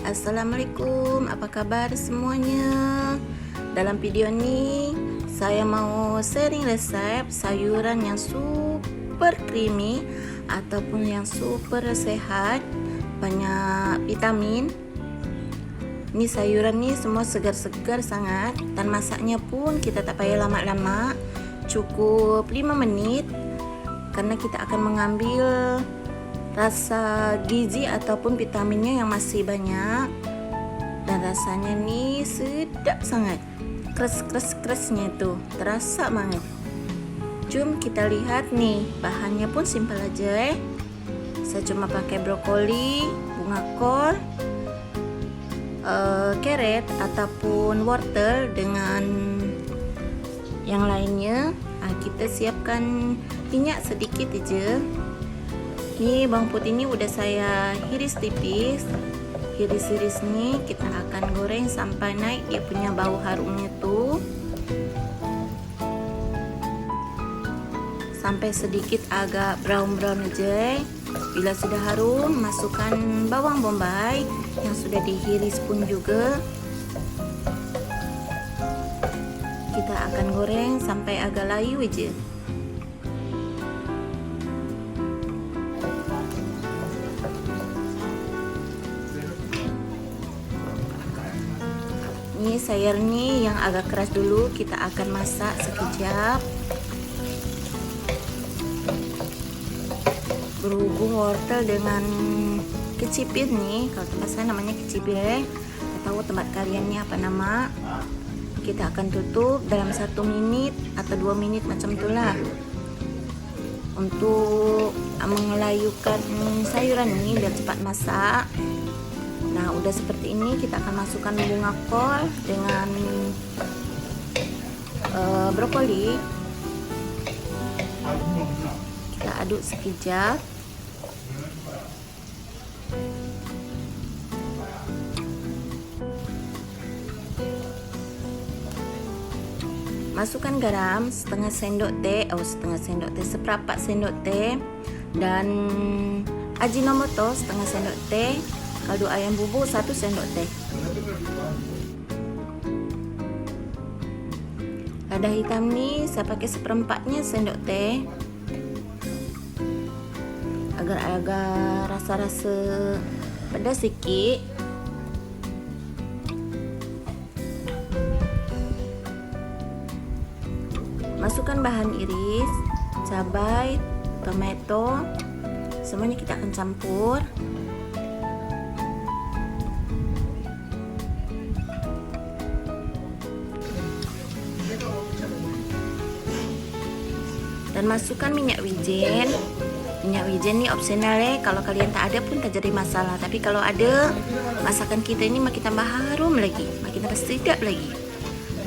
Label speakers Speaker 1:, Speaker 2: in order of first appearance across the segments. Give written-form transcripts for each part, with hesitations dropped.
Speaker 1: Assalamualaikum, apa kabar semuanya? Dalam video ini saya mau sharing resep sayuran yang super creamy ataupun yang super sehat, banyak vitamin. Ini sayuran nih semua segar-segar sangat, dan masaknya pun kita tak payah lama-lama, cukup 5 menit karena kita akan mengambil rasa gizi ataupun vitaminnya yang masih banyak, dan rasanya nih sedap sangat. Kres-kresnya itu terasa banget. Jom kita lihat nih, bahannya pun simpel aja. Saya cuma pakai brokoli, bunga kol, carrot ataupun wortel dengan yang lainnya. Kita siapkan minyak sedikit aja. Ini bawang putih ini udah saya iris tipis. Iris-iris nih kita akan goreng sampai naik dia punya bau harumnya tuh, sampai sedikit agak brown-brown aja. Bila sudah harum, masukkan bawang bombay yang sudah diiris pun juga. Kita akan goreng sampai agak layu aja. Ini sayur nih yang agak keras dulu, kita akan masak sekejap. Berhubung wortel dengan kecipir nih, kalau tempat saya namanya kecipir, tak tahu tempat kalian nih apa nama. Kita akan tutup dalam 1 menit atau 2 menit macam itulah, untuk mengelayukan sayuran ini biar cepat masak. Nah, udah seperti ini, kita akan masukkan bunga kol dengan brokoli. Kita aduk sekejap. Masukkan garam setengah sendok teh, seperempat sendok teh, dan ajinomoto setengah sendok teh. Kaldu ayam bubuk 1 sendok teh. Lada hitam nih saya pakai seperempatnya sendok teh, agar agak rasa-rasa pedas sedikit. Masukkan bahan iris, cabai, tomato, semuanya kita akan campur. Dan masukkan minyak wijen. Minyak wijen ini opsional ya, kalau kalian tak ada pun tak jadi masalah, tapi kalau ada, masakan kita ini makin tambah harum lagi, makin tambah sedap lagi.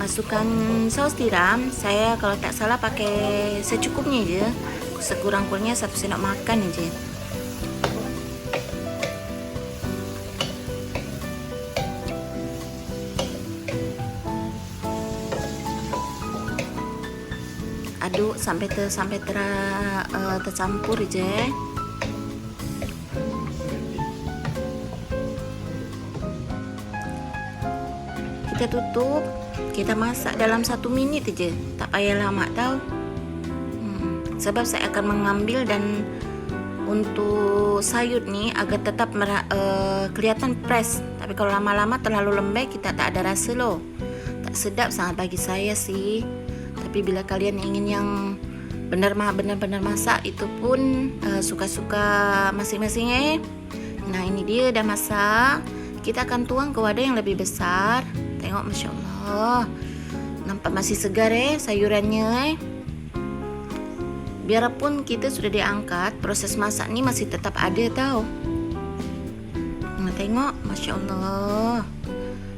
Speaker 1: Masukkan saus tiram, saya kalau tak salah pakai secukupnya aja, sekurang-kurangnya 1 sendok makan aja. Aduk sampai tercampur aja. Kita tutup, kita masak dalam 1 menit aja, tak payah lama tau. Sebab saya akan mengambil, dan untuk sayur nih agar tetap kelihatan fresh. Tapi kalau lama-lama terlalu lembek, kita tak ada rasa loh, tak sedap sangat bagi saya sih. Tapi bila kalian ingin yang benar-benar masak, itu pun suka-suka masing-masing ya. Nah, ini dia udah masak. Kita akan tuang ke wadah yang lebih besar. Tengok, Masya Allah, nampak masih segar ya sayurannya. Biarpun kita sudah diangkat, proses masak ini masih tetap ada tau. Nah, tengok, Masya Allah,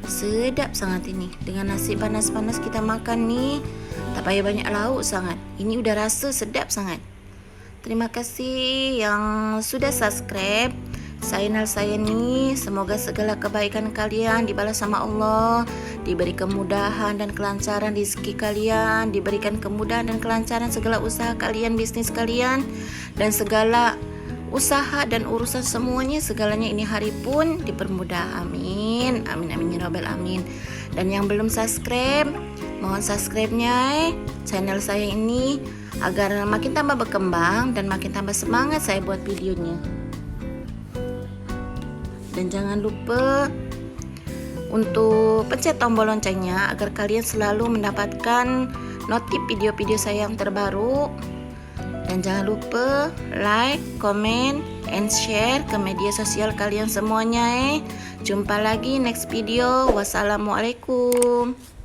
Speaker 1: sedap sangat ini. Dengan nasi panas-panas kita makan nih, tak payah banyak lauk sangat. Ini udah rasa sedap sangat. Terima kasih yang sudah subscribe channel saya nih. Semoga segala kebaikan kalian dibalas sama Allah, diberi kemudahan dan kelancaran rezeki kalian, diberikan kemudahan dan kelancaran segala usaha kalian, bisnis kalian, dan segala usaha dan urusan semuanya segalanya ini hari pun dipermudah. Amin. Amin amin ya rabbal amin. Dan yang belum subscribe, mohon subscribe-nya channel saya ini agar makin tambah berkembang dan makin tambah semangat saya buat videonya. Dan jangan lupa untuk pencet tombol loncengnya agar kalian selalu mendapatkan notif video-video saya yang terbaru. Dan jangan lupa like, comment, and share ke media sosial kalian semuanya. Jumpa lagi next video. Wassalamualaikum.